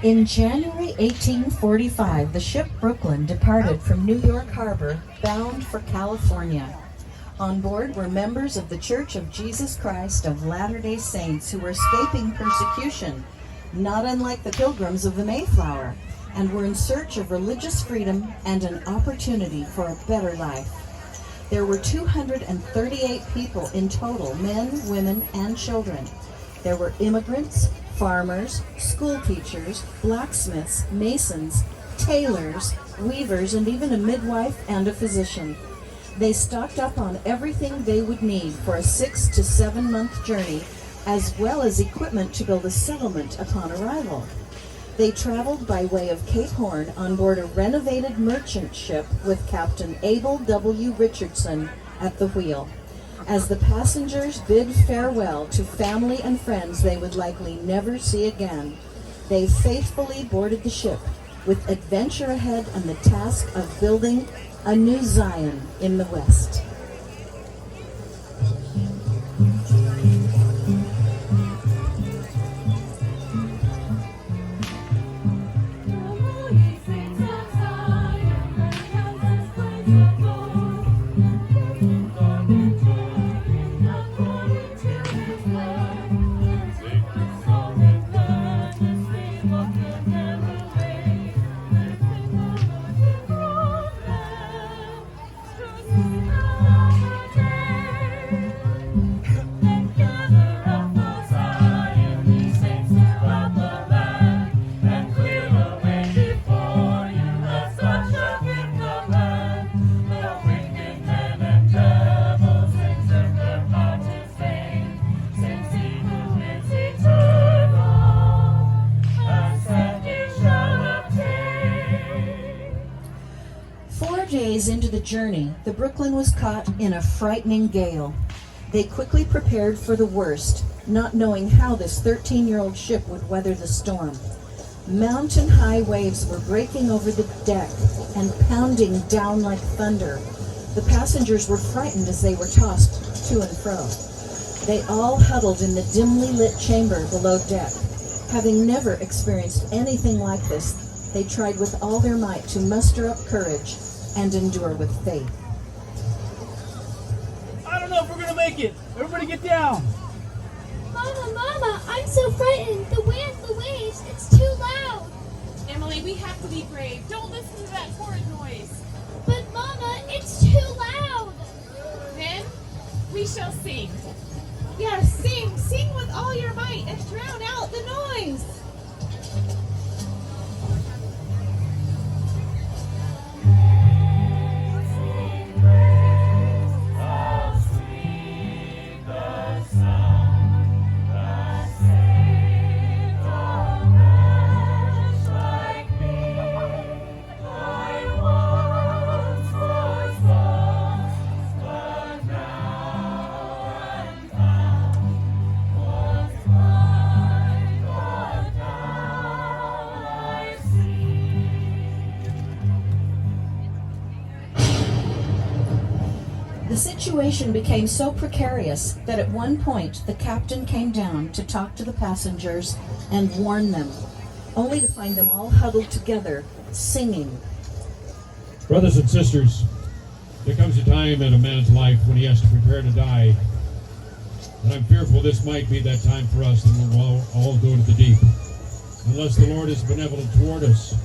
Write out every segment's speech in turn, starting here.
In January 1845, the ship Brooklyn departed from New York Harbor, bound for California. On board were members of the Church of Jesus Christ of Latter-day Saints who were escaping persecution, not unlike the Pilgrims of the Mayflower, and were in search of religious freedom and an opportunity for a better life. There were 238 people in total, men, women, and children. There were immigrants, farmers, school teachers, blacksmiths, masons, tailors, weavers, and even a midwife and a physician. They stocked up on everything they would need for a 6 to 7 month journey, as well as equipment to build a settlement upon arrival. They traveled by way of Cape Horn on board a renovated merchant ship with Captain Abel W. Richardson at the wheel. As the passengers bid farewell to family and friends they would likely never see again, they faithfully boarded the ship with adventure ahead and the task of building a new Zion in the West. Into the journey, the Brooklyn was caught in a frightening gale. They quickly prepared for the worst, not knowing how this 13-year-old ship would weather the storm. Mountain-high waves were breaking over the deck and pounding down like thunder. The passengers were frightened as they were tossed to and fro. They all huddled in the dimly lit chamber below deck. Having never experienced anything like this, they tried with all their might to muster up courage and endure with faith. I don't know if we're gonna make it. Everybody get down. Mama, I'm so frightened. The wind, the waves, it's too loud. Emily, we have to be brave. Don't listen to that horrid noise. But Mama, it's too loud. Then we shall sing. Yes, sing with all your might and drown out the noise. The situation became so precarious that at one point the captain came down to talk to the passengers and warn them, only to find them all huddled together, singing. Brothers and sisters, there comes a time in a man's life when he has to prepare to die. And I'm fearful this might be that time for us, and we'll all go to the deep, unless the Lord is benevolent toward us.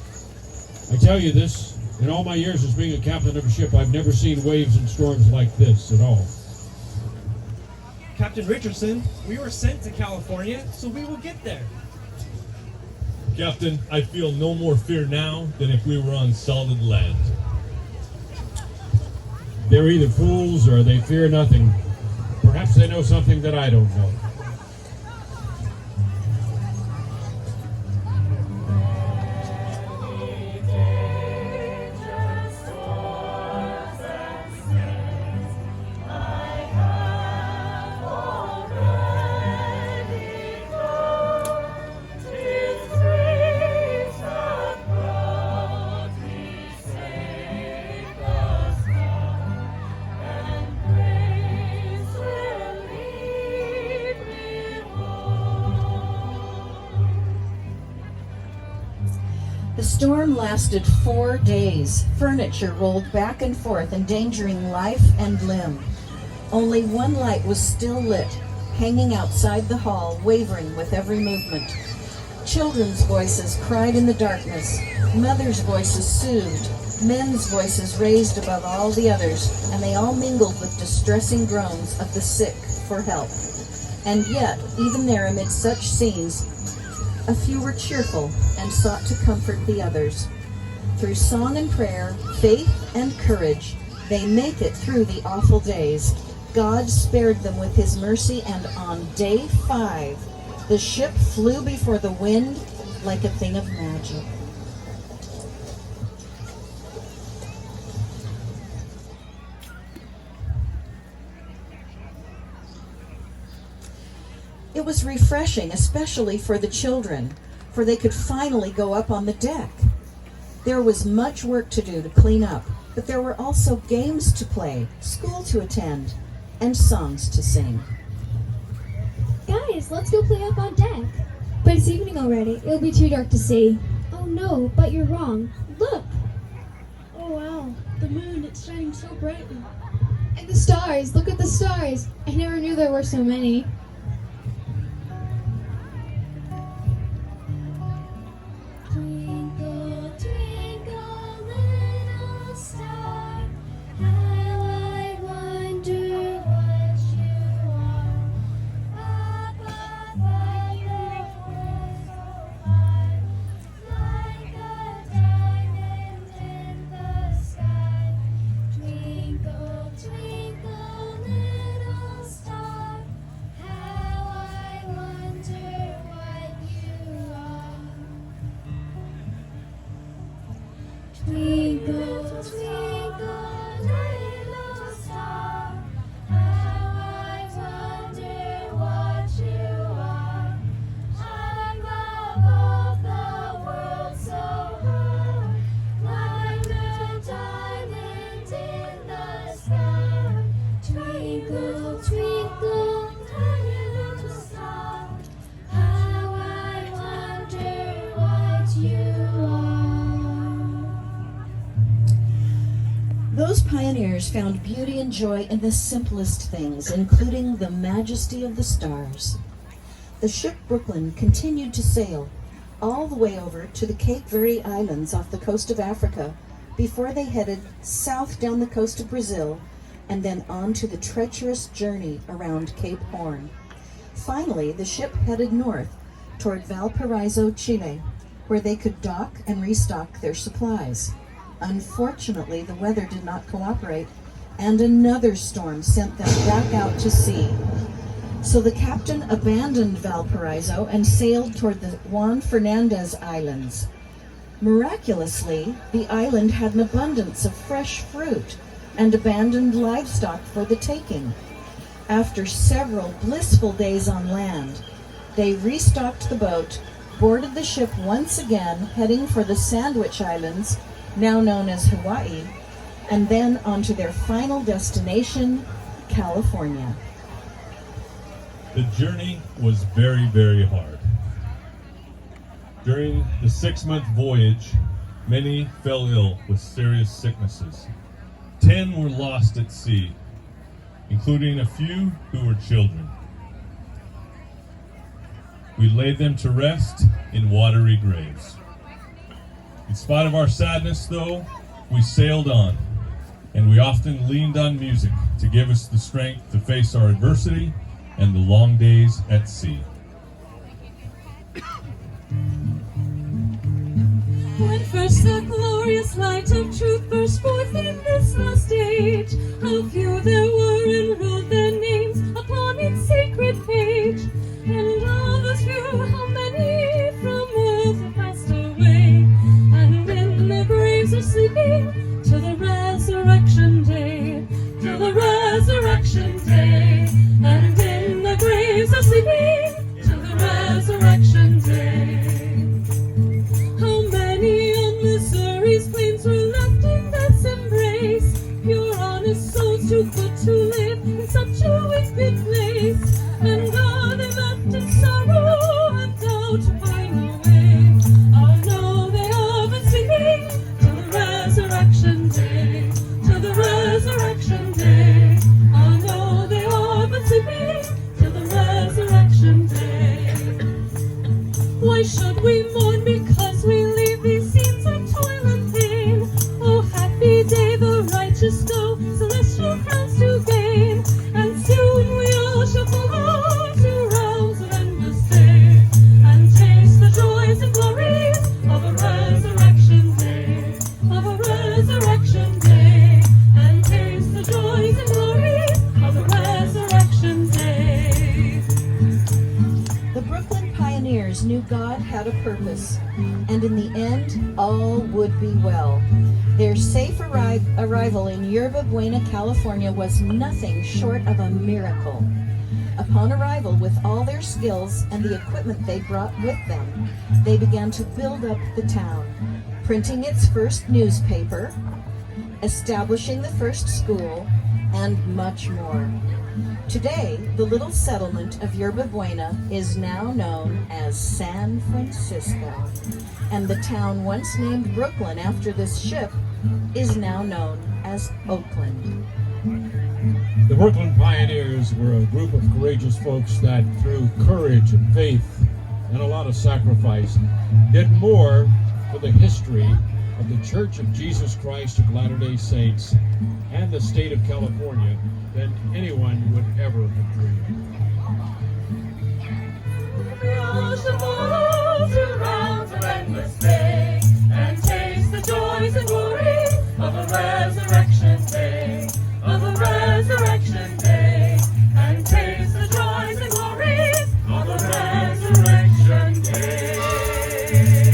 I tell you this, in all my years as being a captain of a ship, I've never seen waves and storms like this at all. Captain Richardson, we were sent to California, so we will get there. Captain, I feel no more fear now than if we were on solid land. They're either fools or they fear nothing. Perhaps they know something that I don't know. The storm lasted 4 days. Furniture rolled back and forth, endangering life and limb. Only one light was still lit, hanging outside the hall, wavering with every movement. Children's voices cried in the darkness. Mothers' voices soothed. Men's voices raised above all the others, and they all mingled with distressing groans of the sick for help. And yet, even there amid such scenes, a few were cheerful and sought to comfort the others. Through song and prayer, faith and courage, they make it through the awful days. God spared them with his mercy, and on day 5, the ship flew before the wind like a thing of magic. It was refreshing, especially for the children, for they could finally go up on the deck. There was much work to do to clean up, but there were also games to play, school to attend, and songs to sing. Guys, let's go play up on deck. But it's evening already. It'll be too dark to see. Oh no, but you're wrong. Look! Oh wow, the moon, it's shining so brightly. And the stars! Look at the stars! I never knew there were so many. Twinkle, twinkle, little star, how I wonder what you are. Up above the world so high, like a diamond in the sky. Twinkle, twinkle, little star, how I wonder what you are. Twinkle, twinkle, little star, how I wonder what you are. Above the world so high, like a diamond in the sky. Twinkle, twinkle, little star, how I wonder what you are. Those pioneers found beauty and joy in the simplest things, including the majesty of the stars. The ship Brooklyn continued to sail all the way over to the Cape Verde Islands off the coast of Africa before they headed south down the coast of Brazil and then on to the treacherous journey around Cape Horn. Finally, the ship headed north toward Valparaiso, Chile, where they could dock and restock their supplies. Unfortunately, the weather did not cooperate, and another storm sent them back out to sea. So the captain abandoned Valparaiso and sailed toward the Juan Fernandez Islands. Miraculously, the island had an abundance of fresh fruit and abandoned livestock for the taking. After several blissful days on land, they restocked the boat, boarded the ship once again, heading for the Sandwich Islands, now known as Hawaii, and then on to their final destination, California. The journey was very, very hard. During the 6-month voyage, many fell ill with serious sicknesses. 10 were lost at sea, including a few who were children. We laid them to rest in watery graves. In spite of our sadness, though, we sailed on, and we often leaned on music to give us the strength to face our adversity and the long days at sea. When first the glorious light of truth burst forth in this last age, how few there were enrolled their names upon its sacred page. And of those few, how many from earth have passed away, and in their graves are sleeping till the resurrection day, till the resurrection day, and in their graves are sleeping till the resurrection day. How many on Missouri's plains were left in death's embrace, pure honest souls too good to live in such a wicked place, and but we mourn because we leave these scenes of toil and pain. Oh, happy day the righteous go, celestial crowns to gain, and soon we all shall follow to realms of endless day, and taste the joys and glories of a resurrection day, of a resurrection day, and taste the joys and glories of a resurrection day. The Brooklyn pioneers knew God had a purpose, and in the end, all would be well. Their safe arrival in Yerba Buena, California was nothing short of a miracle. Upon arrival with all their skills and the equipment they brought with them, they began to build up the town, printing its first newspaper, establishing the first school, and much more. Today, the little settlement of Yerba Buena is now known as San Francisco, and the town once named Brooklyn after this ship is now known as Oakland. The Brooklyn pioneers were a group of courageous folks that, through courage and faith and a lot of sacrifice, did more for the history of the Church of Jesus Christ of Latter-day Saints and the state of California than anyone would ever have dreamed. We all shall follow to realms of endless day, and taste the joys and glories of a resurrection day, of a resurrection day, and taste the joys and glories of a resurrection day.